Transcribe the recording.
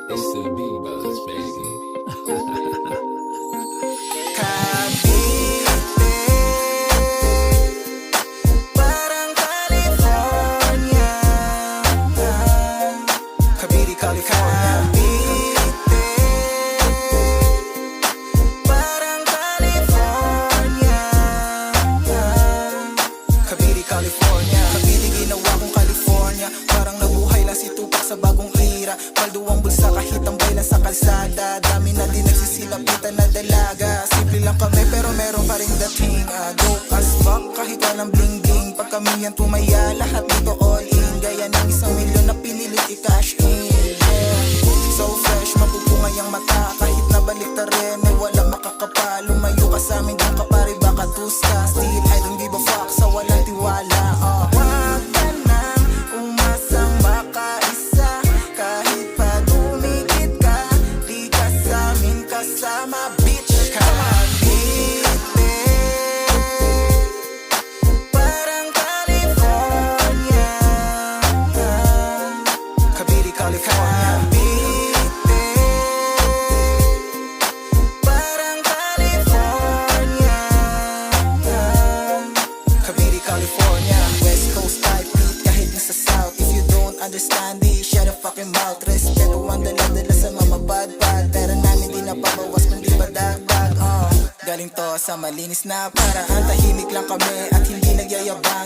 It's the B-Buzz, baby. Cavite, parang California. Cavite, California. Cavite, parang California. Cavite, California. Cavite, ginawa kong California. Parang nabuhay lang si Tupac sa bagong era. Paldo ang bulsa kahit tambay lang sa kalsada. Dami na din nagsisilapitan na dalaga. Simple lang kami pero meron pa rin dating. Dope as fuck kahit walang bling bling. Pag kami yan tumaya, lahat dito all in. Gaya ng 1,000,000 na pinilit i-cash in. So fresh, mapupungay ang mata. Kahit nabalik ta rin, ay walang makakapa. Lumayo ka sa amin, doon ka pare baka tuska. Still, I don't give a fuck sa walang tiwala. Wag ka nang umasang makaisa. Kahit pa dumikit ka, di ka sa amin kasama, bitch. Cavite, parang California. Cavite, California. Cavite, parang California. Cavite, California. West Coast type beat kahit nasa South. If you don't understand it, shut the fucking mouth. Respeto ang dala-dala sa mga bad-bad. Pero namin di napabawas kundi pa dagdag. Galing to sa malinis na paraan. Tahimik lang kami at hindi nagyayabang.